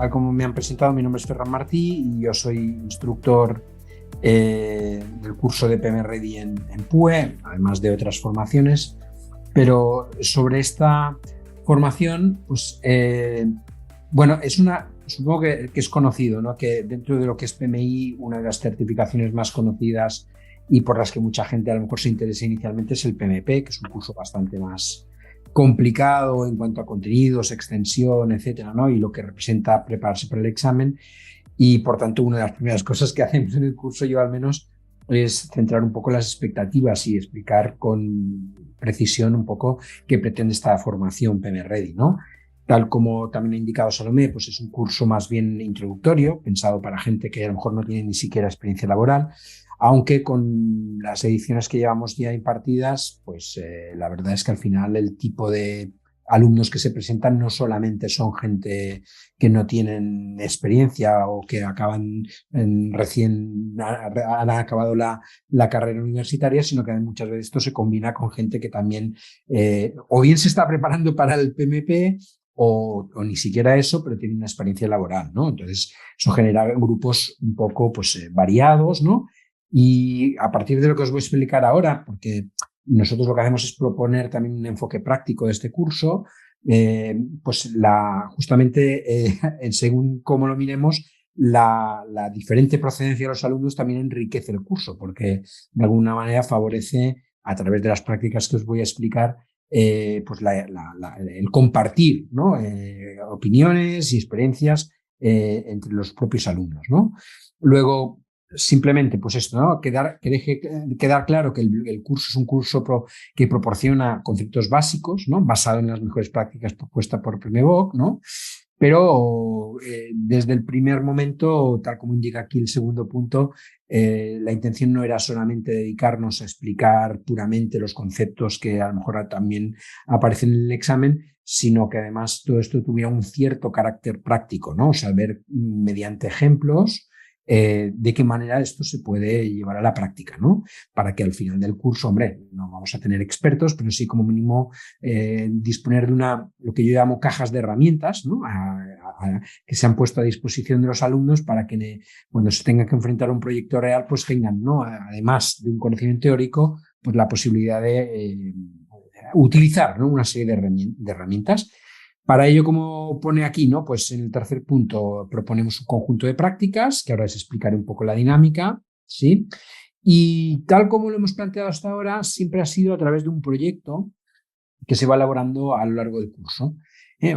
tal como me han presentado, mi nombre es Ferran Martí y yo soy instructor del curso de PM Ready en PUE, además de otras formaciones. Pero sobre esta formación, pues bueno, supongo que es conocido, ¿no? Que dentro de lo que es PMI, una de las certificaciones más conocidas y por las que mucha gente a lo mejor se interesa inicialmente es el PMP, que es un curso bastante más complicado en cuanto a contenidos, extensión, etcétera, ¿no? Y lo que representa prepararse para el examen. Y por tanto, una de las primeras cosas que hacemos en el curso, yo al menos, es centrar un poco las expectativas y explicar con precisión un poco qué pretende esta formación PM Ready, ¿no? Tal como también ha indicado Salomé, pues es un curso más bien introductorio, pensado para gente que a lo mejor no tiene ni siquiera experiencia laboral, aunque con las ediciones que llevamos ya impartidas, pues la verdad es que al final el tipo de alumnos que se presentan no solamente son gente que no tienen experiencia o que acaban recién han acabado la carrera universitaria, sino que muchas veces esto se combina con gente que también o bien se está preparando para el PMP o ni siquiera eso, pero tiene una experiencia laboral, ¿no? Entonces, eso genera grupos un poco pues, variados, ¿no? Y a partir de lo que os voy a explicar ahora, porque nosotros lo que hacemos es proponer también un enfoque práctico de este curso, pues justamente según cómo lo miremos, la diferente procedencia de los alumnos también enriquece el curso, porque de alguna manera favorece, a través de las prácticas que os voy a explicar, pues el compartir, ¿no? Opiniones y experiencias entre los propios alumnos, ¿no? Luego, simplemente, pues esto, ¿no? Que deje quedar claro que el curso es un curso que proporciona conceptos básicos, ¿no? Basado en las mejores prácticas propuestas por PMBOK, ¿no? Pero desde el primer momento, tal como indica aquí el segundo punto, la intención no era solamente dedicarnos a explicar puramente los conceptos que a lo mejor también aparecen en el examen, sino que además todo esto tuviera un cierto carácter práctico, ¿no? O sea, ver mediante ejemplos de qué manera esto se puede llevar a la práctica, ¿no? Para que al final del curso, hombre, no vamos a tener expertos, pero sí como mínimo disponer de lo que yo llamo cajas de herramientas, ¿no? Que se han puesto a disposición de los alumnos para que cuando se tengan que enfrentar a un proyecto real, pues tengan, ¿no? Además de un conocimiento teórico, pues la posibilidad de utilizar, ¿no? Una serie de herramientas. Para ello, como pone aquí, ¿no? Pues en el tercer punto proponemos un conjunto de prácticas, que ahora les explicaré un poco la dinámica, ¿sí? Y tal como lo hemos planteado hasta ahora, siempre ha sido a través de un proyecto que se va elaborando a lo largo del curso.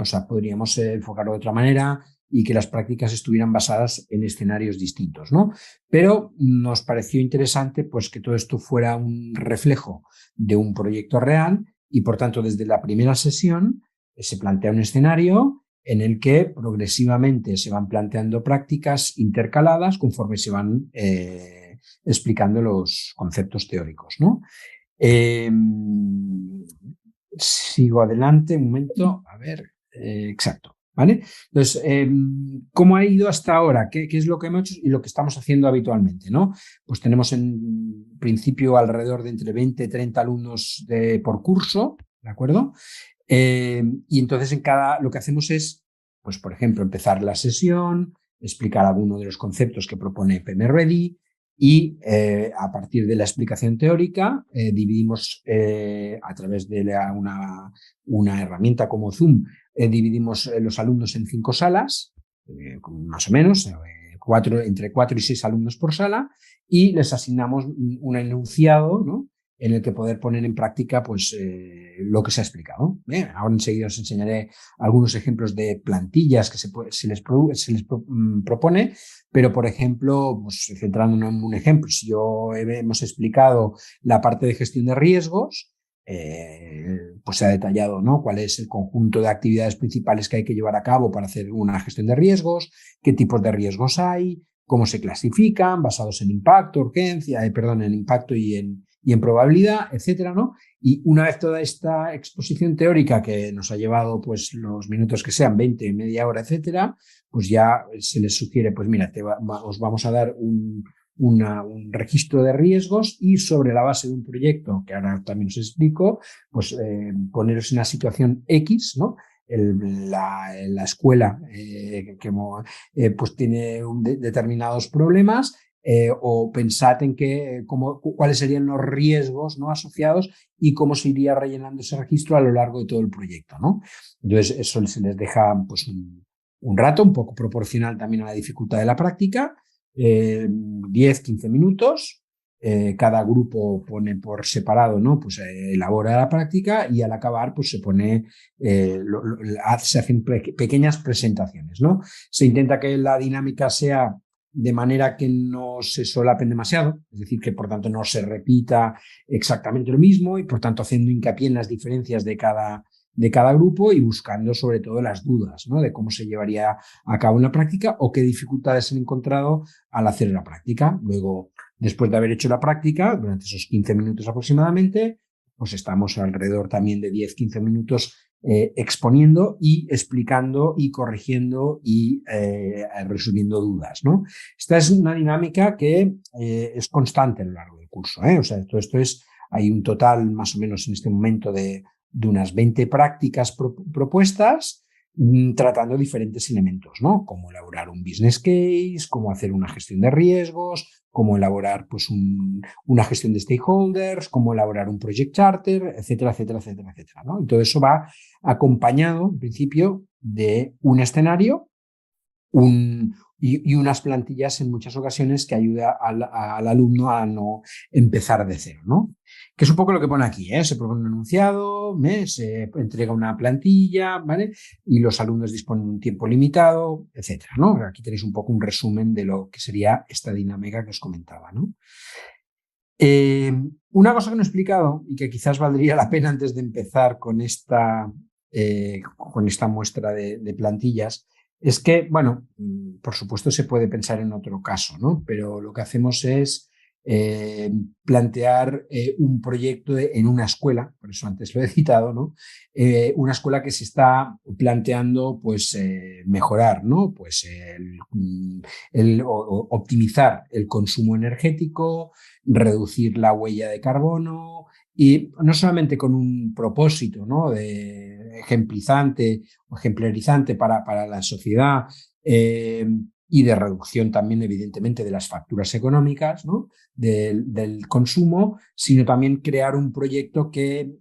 O sea, podríamos enfocarlo de otra manera y que las prácticas estuvieran basadas en escenarios distintos, ¿no? Pero nos pareció interesante pues, que todo esto fuera un reflejo de un proyecto real y, por tanto, desde la primera sesión se plantea un escenario en el que progresivamente se van planteando prácticas intercaladas conforme se van explicando los conceptos teóricos, ¿no? Eh, Sigo adelante, un momento, a ver, exacto, ¿vale? Entonces, ¿cómo ha ido hasta ahora? ¿Qué es lo que hemos hecho y lo que estamos haciendo habitualmente, ¿no? Pues tenemos en principio alrededor de entre 20 y 30 alumnos por curso, ¿de acuerdo? Y entonces lo que hacemos es, pues por ejemplo, empezar la sesión, explicar alguno de los conceptos que propone PM Ready y a partir de la explicación teórica dividimos a través de una herramienta como Zoom, dividimos los alumnos en 5 salas, más o menos, entre 4 y 6 alumnos por sala y les asignamos un enunciado, ¿no? En el que poder poner en práctica pues, lo que se ha explicado. Ahora enseguida os enseñaré algunos ejemplos de plantillas que se les propone, pero por ejemplo, pues, centrándonos en un ejemplo, si hemos explicado la parte de gestión de riesgos, pues se ha detallado, ¿no? Cuál es el conjunto de actividades principales que hay que llevar a cabo para hacer una gestión de riesgos, qué tipos de riesgos hay, cómo se clasifican, basados en impacto, urgencia, en impacto y en probabilidad, etcétera, ¿no? Y una vez toda esta exposición teórica que nos ha llevado pues los minutos que sean, 20, media hora, etcétera, pues ya se les sugiere, pues mira, os vamos a dar un registro de riesgos y sobre la base de un proyecto, que ahora también os explico, pues poneros en una situación X, ¿no? la escuela pues tiene determinados problemas. O pensad en cuáles serían los riesgos, ¿no?, asociados y cómo se iría rellenando ese registro a lo largo de todo el proyecto, ¿no? Entonces, eso se les deja pues, un rato, un poco proporcional también a la dificultad de la práctica, 10-15 minutos. Cada grupo pone por separado, ¿no?, pues elabora la práctica y al acabar pues se pone, se hacen pequeñas presentaciones, ¿no? Se intenta que la dinámica sea de manera que no se solapen demasiado, es decir, que por tanto no se repita exactamente lo mismo y por tanto haciendo hincapié en las diferencias de cada grupo y buscando sobre todo las dudas, ¿no?, de cómo se llevaría a cabo una práctica o qué dificultades han encontrado al hacer la práctica. Luego, después de haber hecho la práctica, durante esos 15 minutos aproximadamente, pues estamos alrededor también de 10-15 minutos exponiendo y explicando y corrigiendo y resolviendo dudas, ¿no? Esta es una dinámica que es constante a lo largo del curso, ¿eh? O sea, esto hay un total más o menos en este momento de unas 20 prácticas propuestas, tratando diferentes elementos, ¿no? Cómo elaborar un business case, cómo hacer una gestión de riesgos, cómo elaborar pues, una gestión de stakeholders, cómo elaborar un project charter, etcétera, etcétera, etcétera, etcétera, ¿no? Y todo eso va acompañado, en principio, de un escenario y unas plantillas en muchas ocasiones que ayuda al alumno a no empezar de cero, ¿no? Que es un poco lo que pone aquí, ¿eh? Se propone un enunciado, se entrega una plantilla, ¿vale? Y los alumnos disponen de un tiempo limitado, etcétera, ¿no? Aquí tenéis un poco un resumen de lo que sería esta dinámica que os comentaba, ¿no? Una cosa que no he explicado y que quizás valdría la pena antes de empezar con esta muestra de plantillas es que, bueno, por supuesto se puede pensar en otro caso, ¿no? Pero lo que hacemos es plantear un proyecto en una escuela, por eso antes lo he citado, ¿no? Una escuela que se está planteando pues mejorar, ¿no? Pues optimizar el consumo energético, reducir la huella de carbono y no solamente con un propósito, ¿no?, de ejemplarizante para la sociedad y de reducción también, evidentemente, de las facturas económicas, ¿no?, del consumo, sino también crear un proyecto que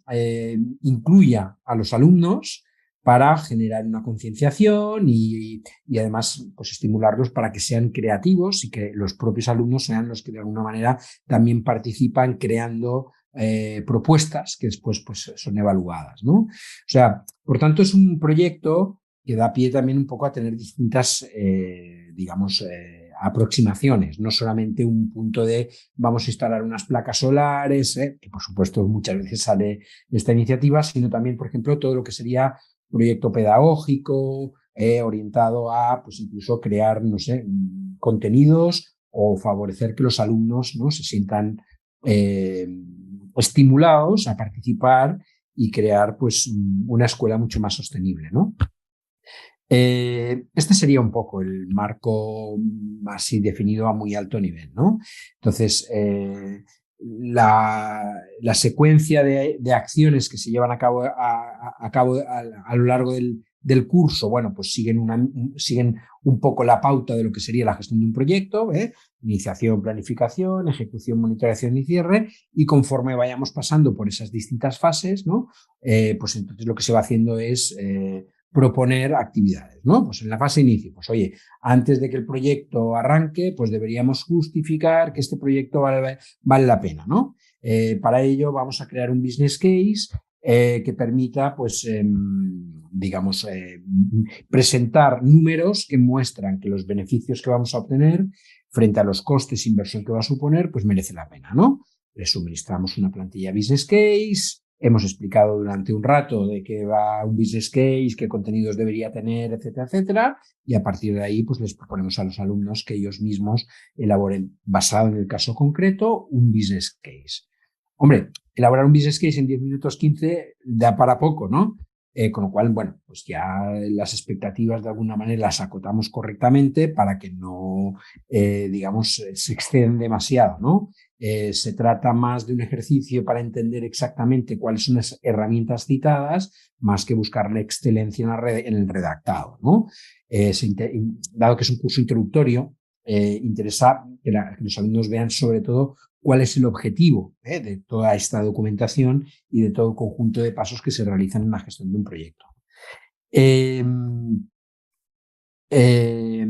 incluya a los alumnos para generar una concienciación y además pues, estimularlos para que sean creativos y que los propios alumnos sean los que de alguna manera también participan creando propuestas que después pues, son evaluadas, ¿no? O sea, por tanto, es un proyecto que da pie también un poco a tener distintas, aproximaciones, no solamente un punto de vamos a instalar unas placas solares, que por supuesto muchas veces sale de esta iniciativa, sino también, por ejemplo, todo lo que sería proyecto pedagógico, orientado a, pues incluso crear, no sé, contenidos o favorecer que los alumnos, ¿no?, se sientan estimulados a participar y crear, pues, una escuela mucho más sostenible, ¿no? Este sería un poco el marco así definido a muy alto nivel, ¿no? Entonces, la secuencia de acciones que se llevan a cabo a lo largo del curso, bueno, pues siguen un poco la pauta de lo que sería la gestión de un proyecto, iniciación, planificación, ejecución, monitorización y cierre, y conforme vayamos pasando por esas distintas fases, ¿no?, pues entonces lo que se va haciendo es proponer actividades, ¿no? Pues en la fase inicio, pues oye, antes de que el proyecto arranque, pues deberíamos justificar que este proyecto vale la pena, ¿no? Para ello vamos a crear un business case que permita, pues, presentar números que muestran que los beneficios que vamos a obtener frente a los costes de inversión que va a suponer, pues merece la pena, ¿no? Le suministramos una plantilla business case. Hemos explicado durante un rato de qué va un business case, qué contenidos debería tener, etcétera, etcétera. Y a partir de ahí, pues les proponemos a los alumnos que ellos mismos elaboren, basado en el caso concreto, un business case. Hombre, elaborar un business case en 10 minutos 15 da para poco, ¿no? Con lo cual, bueno, pues ya las expectativas de alguna manera las acotamos correctamente para que no, se exceden demasiado, ¿no? Se trata más de un ejercicio para entender exactamente cuáles son las herramientas citadas, más que buscar la excelencia en el redactado, ¿no? Dado que es un curso introductorio, interesa que los alumnos vean sobre todo cuál es el objetivo de toda esta documentación y de todo el conjunto de pasos que se realizan en la gestión de un proyecto. Eh, eh,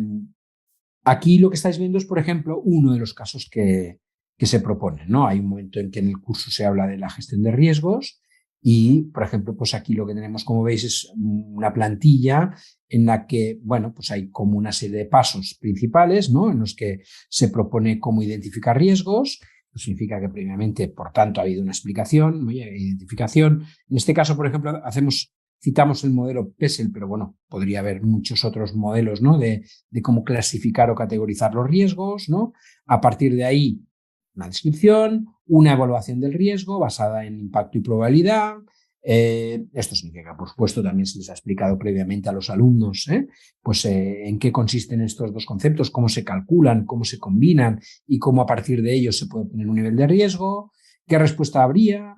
Aquí lo que estáis viendo es, por ejemplo, uno de los casos que se proponen, ¿no? Hay un momento en que en el curso se habla de la gestión de riesgos y, por ejemplo, pues aquí lo que tenemos, como veis, es una plantilla en la que, bueno, pues hay como una serie de pasos principales, ¿no? En los que se propone cómo identificar riesgos. Eso significa que previamente, por tanto, ha habido una explicación, ¿no? Identificación. En este caso, por ejemplo, citamos el modelo PESEL, pero bueno, podría haber muchos otros modelos, ¿no? De cómo clasificar o categorizar los riesgos, ¿no? A partir de ahí, una descripción, una evaluación del riesgo basada en impacto y probabilidad. Esto significa, por supuesto, también se les ha explicado previamente a los alumnos, pues en qué consisten estos dos conceptos, cómo se calculan, cómo se combinan y cómo a partir de ellos se puede poner un nivel de riesgo, qué respuesta habría,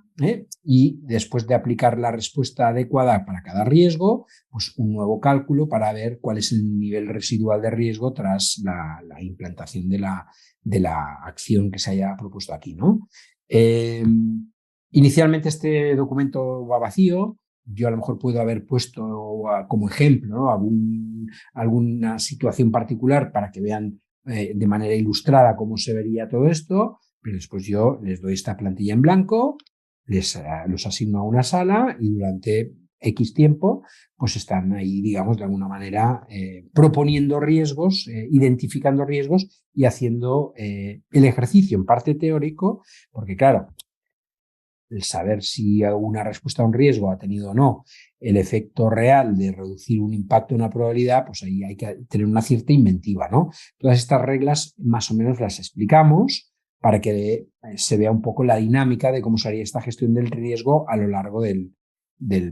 y después de aplicar la respuesta adecuada para cada riesgo, pues un nuevo cálculo para ver cuál es el nivel residual de riesgo tras la implantación de la acción que se haya propuesto aquí, ¿no? Inicialmente este documento va vacío. Yo a lo mejor puedo haber puesto como ejemplo, ¿no? Alguna situación particular para que vean de manera ilustrada cómo se vería todo esto, pero después yo les doy esta plantilla en blanco, los asigno a una sala y durante X tiempo pues están ahí, digamos, de alguna manera proponiendo riesgos, identificando riesgos y haciendo el ejercicio en parte teórico, porque claro, el saber si una respuesta a un riesgo ha tenido o no el efecto real de reducir un impacto, una probabilidad, pues ahí hay que tener una cierta inventiva, ¿no? Todas estas reglas más o menos las explicamos para que se vea un poco la dinámica de cómo sería esta gestión del riesgo a lo largo del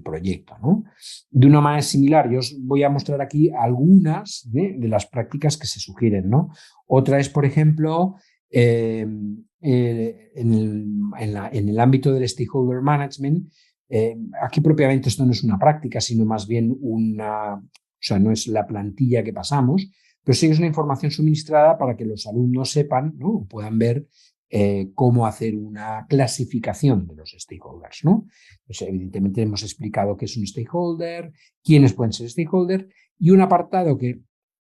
proyecto, ¿no? De una manera similar, yo os voy a mostrar aquí algunas de las prácticas que se sugieren, ¿no? Otra es, por ejemplo, en el ámbito del stakeholder management, aquí propiamente esto no es una práctica, sino más bien o sea, no es la plantilla que pasamos, pero sí es una información suministrada para que los alumnos sepan, ¿no? Puedan ver cómo hacer una clasificación de los stakeholders, ¿no? Pues evidentemente hemos explicado qué es un stakeholder, quiénes pueden ser stakeholders y un apartado que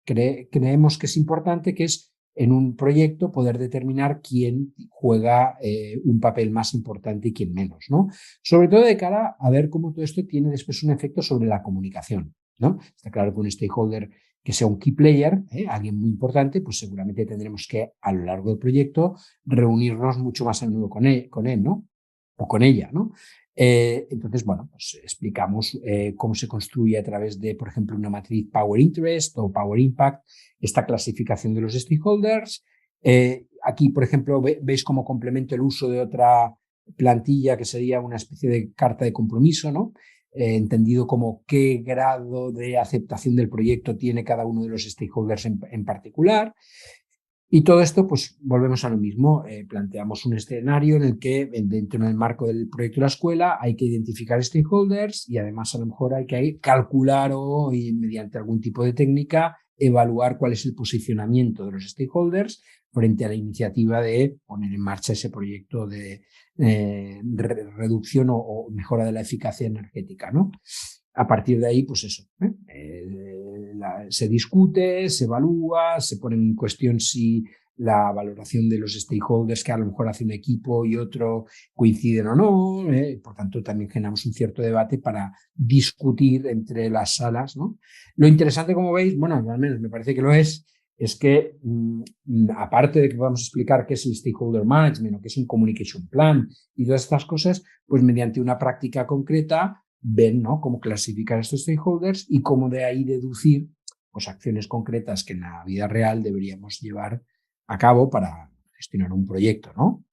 creemos que es importante, que es en un proyecto poder determinar quién juega un papel más importante y quién menos, ¿no? Sobre todo de cara a ver cómo todo esto tiene después un efecto sobre la comunicación, ¿no? Está claro que un stakeholder que sea un key player, alguien muy importante, pues seguramente tendremos que a lo largo del proyecto reunirnos mucho más a menudo con él, ¿no? O con ella, ¿no? Entonces, bueno, pues explicamos cómo se construye a través de, por ejemplo, una matriz Power Interest o Power Impact, esta clasificación de los stakeholders. Aquí, por ejemplo, veis como complemento el uso de otra plantilla que sería una especie de carta de compromiso, ¿no? Entendido como qué grado de aceptación del proyecto tiene cada uno de los stakeholders en particular. Y todo esto, pues volvemos a lo mismo. Planteamos un escenario en el que dentro del marco del proyecto de la escuela hay que identificar stakeholders y además a lo mejor hay que calcular o mediante algún tipo de técnica evaluar cuál es el posicionamiento de los stakeholders frente a la iniciativa de poner en marcha ese proyecto de reducción o mejora de la eficacia energética, ¿no? A partir de ahí, pues eso, se discute, se evalúa, se pone en cuestión si la valoración de los stakeholders que a lo mejor hace un equipo y otro coinciden o no. Por tanto, también generamos un cierto debate para discutir entre las salas, ¿no? Lo interesante, como veis, bueno, al menos me parece que lo es que aparte de que podamos explicar qué es el stakeholder management o qué es un communication plan y todas estas cosas, pues mediante una práctica concreta ven, ¿no?, cómo clasificar estos stakeholders y cómo de ahí deducir pues, acciones concretas que en la vida real deberíamos llevar a cabo para gestionar un proyecto, ¿no?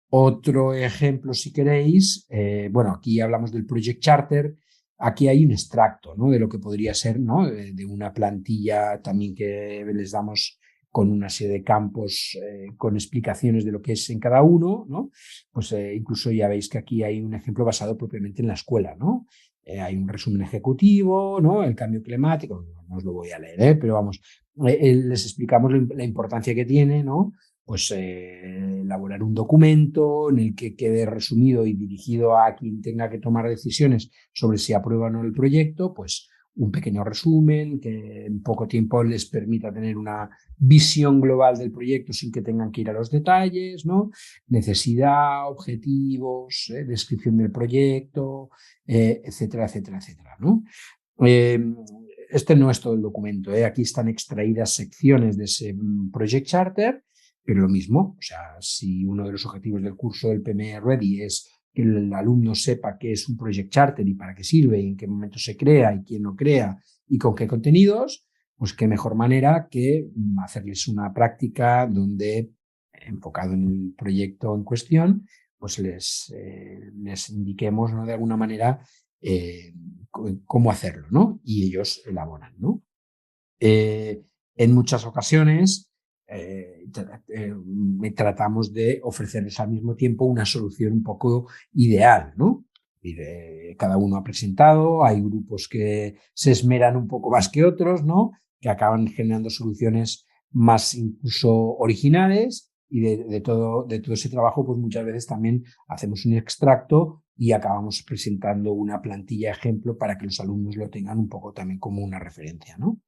Otro ejemplo, si queréis, bueno, aquí hablamos del Project Charter. Aquí hay un extracto, ¿no?, de lo que podría ser, ¿no?, de una plantilla también que les damos con una serie de campos con explicaciones de lo que es en cada uno, ¿no? Pues incluso ya veis que aquí hay un ejemplo basado propiamente en la escuela, ¿no? Hay un resumen ejecutivo, ¿no? El cambio climático, no os lo voy a leer, pero vamos, les explicamos la importancia que tiene, ¿no? Pues elaborar un documento en el que quede resumido y dirigido a quien tenga que tomar decisiones sobre si aprueba o no el proyecto, pues un pequeño resumen que en poco tiempo les permita tener una visión global del proyecto sin que tengan que ir a los detalles, ¿no? Necesidad, objetivos, descripción del proyecto, etcétera, etcétera, etcétera, ¿no? Este no es todo el documento, aquí están extraídas secciones de ese Project Charter, pero lo mismo, o sea, si uno de los objetivos del curso del PME Ready es que el alumno sepa qué es un Project Charter y para qué sirve y en qué momento se crea y quién lo crea y con qué contenidos, pues qué mejor manera que hacerles una práctica donde, enfocado en el proyecto en cuestión, pues les indiquemos, ¿no?, de alguna manera cómo hacerlo, ¿no? Y ellos elaboran, ¿no? En muchas ocasiones tratamos de ofrecerles al mismo tiempo una solución un poco ideal, ¿no? Cada uno ha presentado, hay grupos que se esmeran un poco más que otros, ¿no? Que acaban generando soluciones más incluso originales y de todo ese trabajo, pues muchas veces también hacemos un extracto y acabamos presentando una plantilla ejemplo para que los alumnos lo tengan un poco también como una referencia, ¿no?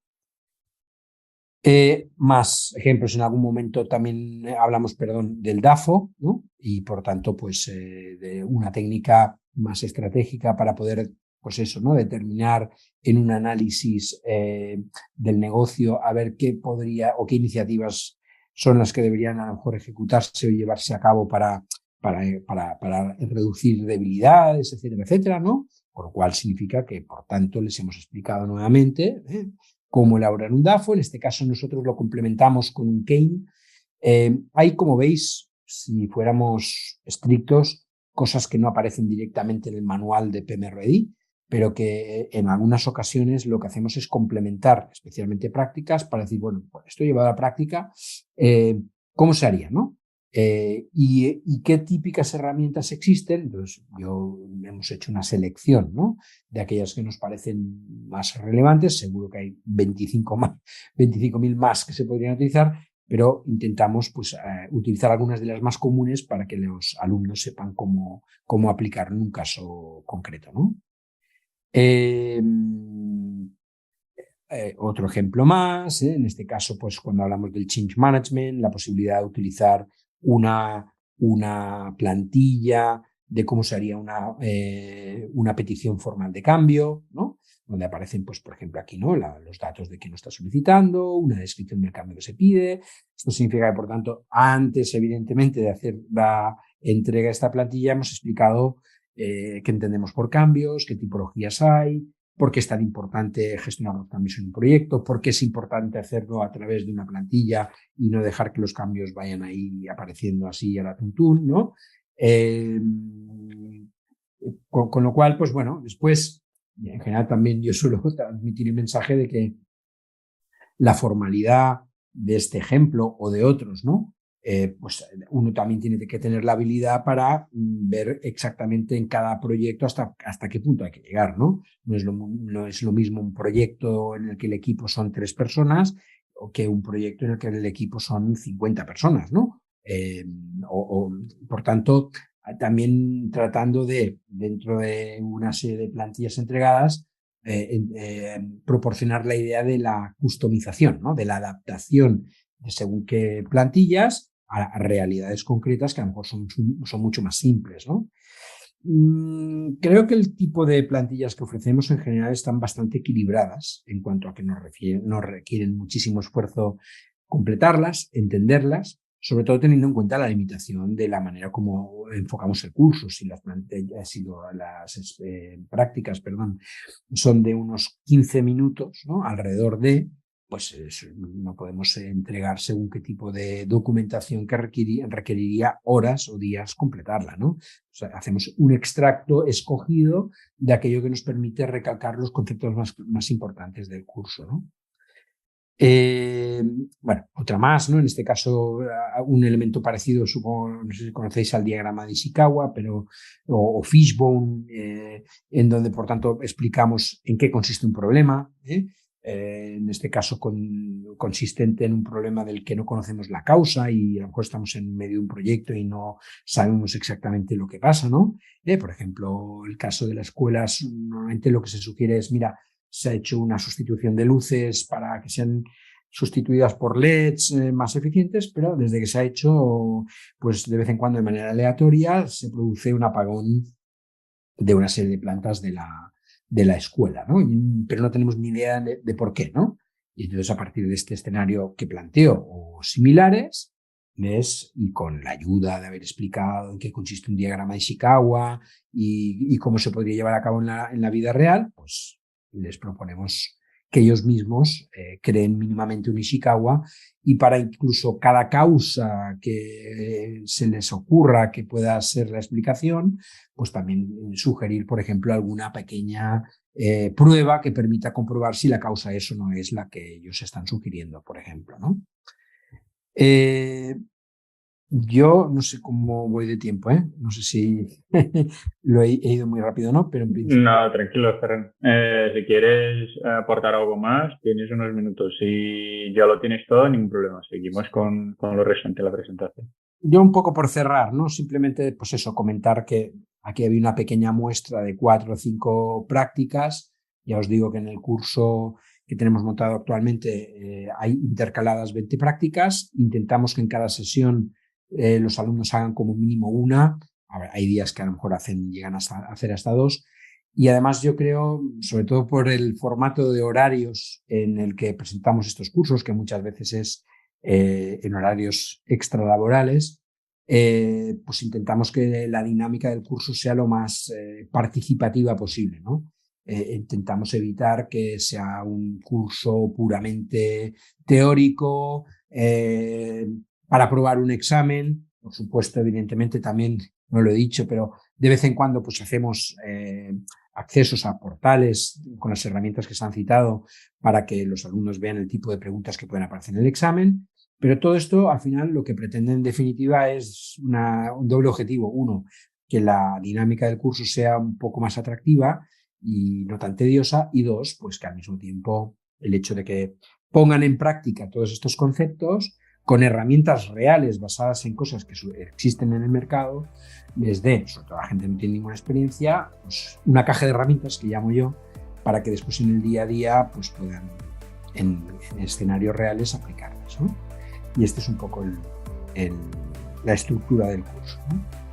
Más ejemplos, en algún momento también hablamos, perdón, del DAFO, ¿no? Y por tanto, pues de una técnica más estratégica para poder, pues eso, ¿no?, determinar en un análisis del negocio a ver qué podría o qué iniciativas son las que deberían a lo mejor ejecutarse o llevarse a cabo para reducir debilidades, etcétera, etcétera, ¿no? Por lo cual significa que, por tanto, les hemos explicado nuevamente cómo elaborar un DAFO. En este caso nosotros lo complementamos con un Kane. Hay, como veis, si fuéramos estrictos, cosas que no aparecen directamente en el manual de PMReady, pero que en algunas ocasiones lo que hacemos es complementar, especialmente prácticas, para decir, bueno, pues esto llevado a la práctica, ¿cómo se haría, no? Y qué típicas herramientas existen. Entonces, hemos hecho una selección, ¿no?, de aquellas que nos parecen más relevantes. Seguro que hay 25.000 más que se podrían utilizar, pero intentamos pues, utilizar algunas de las más comunes para que los alumnos sepan cómo aplicarlo en un caso concreto, ¿no? Otro ejemplo más, en este caso, pues cuando hablamos del change management, la posibilidad de utilizar una plantilla de cómo se haría una petición formal de cambio, ¿no?, donde aparecen, pues, por ejemplo, aquí, ¿no?, los datos de quién lo está solicitando, una descripción del cambio que se pide. Esto significa que, por tanto, antes, evidentemente, de hacer la entrega de esta plantilla, hemos explicado qué entendemos por cambios, qué tipologías hay, por qué es tan importante gestionar los cambios en un proyecto, por qué es importante hacerlo a través de una plantilla y no dejar que los cambios vayan ahí apareciendo así a la tuntún, ¿no? Con lo cual, pues bueno, después, en general también yo suelo transmitir el mensaje de que la formalidad de este ejemplo o de otros, ¿no?, pues uno también tiene que tener la habilidad para ver exactamente en cada proyecto hasta qué punto hay que llegar, ¿no? No es lo mismo un proyecto en el que el equipo son 3 personas o que un proyecto en el que el equipo son 50 personas, ¿no? Por tanto, también tratando de, dentro de una serie de plantillas entregadas, proporcionar la idea de la customización, ¿no?, de la adaptación de según qué plantillas a realidades concretas que a lo mejor son mucho más simples, ¿no? Creo que el tipo de plantillas que ofrecemos en general están bastante equilibradas en cuanto a que no requieren muchísimo esfuerzo completarlas, entenderlas, sobre todo teniendo en cuenta la limitación de la manera como enfocamos el curso. Si las prácticas, perdón, son de unos 15 minutos, ¿no?, alrededor de, pues no podemos entregar según qué tipo de documentación que requeriría horas o días completarla, ¿no? O sea, hacemos un extracto escogido de aquello que nos permite recalcar los conceptos más importantes del curso, ¿no? Eh, bueno, otra más, ¿no? En este caso, un elemento parecido, supongo, no sé si conocéis al diagrama de Ishikawa, pero, o Fishbone, en donde, por tanto, explicamos en qué consiste un problema. En este caso, consistente en un problema del que no conocemos la causa y a lo mejor estamos en medio de un proyecto y no sabemos exactamente lo que pasa, ¿no? Por ejemplo, el caso de las escuelas, normalmente lo que se sugiere es, mira, se ha hecho una sustitución de luces para que sean sustituidas por LEDs más eficientes, pero desde que se ha hecho, pues de vez en cuando de manera aleatoria se produce un apagón de una serie de plantas de la escuela, ¿no? Pero no tenemos ni idea de por qué, ¿no? Y entonces a partir de este escenario que planteo o similares, y con la ayuda de haber explicado en qué consiste un diagrama de Ishikawa y cómo se podría llevar a cabo en la vida real, pues les proponemos que ellos mismos creen mínimamente un Ishikawa y para incluso cada causa que se les ocurra que pueda ser la explicación, pues también sugerir, por ejemplo, alguna pequeña prueba que permita comprobar si la causa es o no es la que ellos están sugiriendo, por ejemplo, ¿no? Yo no sé cómo voy de tiempo, ¿eh? No sé si he ido muy rápido o no, pero en principio... No, tranquilo, Ferran. Si quieres aportar algo más, tienes unos minutos. Si ya lo tienes todo, ningún problema. Seguimos con lo restante de la presentación. Yo un poco por cerrar, ¿no? Simplemente, pues eso, comentar que aquí había una pequeña muestra de 4 o 5 prácticas. Ya os digo que en el curso que tenemos montado actualmente hay intercaladas 20 prácticas. Intentamos que en cada sesión los alumnos hagan como mínimo una. A ver, hay días que a lo mejor llegan a hacer hasta 2. Y además yo creo, sobre todo por el formato de horarios en el que presentamos estos cursos, que muchas veces es en horarios extralaborales, pues intentamos que la dinámica del curso sea lo más participativa posible, ¿no? Intentamos evitar que sea un curso puramente teórico para aprobar un examen. Por supuesto, evidentemente también, no lo he dicho, pero de vez en cuando pues hacemos accesos a portales con las herramientas que se han citado para que los alumnos vean el tipo de preguntas que pueden aparecer en el examen. Pero todo esto, al final, lo que pretende en definitiva es un doble objetivo. Uno, que la dinámica del curso sea un poco más atractiva y no tan tediosa. Y dos, pues que al mismo tiempo el hecho de que pongan en práctica todos estos conceptos con herramientas reales basadas en cosas que existen en el mercado, les dé, sobre todo a la gente que no tiene ninguna experiencia, pues una caja de herramientas que llamo yo, para que después en el día a día pues puedan en escenarios reales aplicarlas, ¿no? Y este es un poco la estructura del curso, ¿no?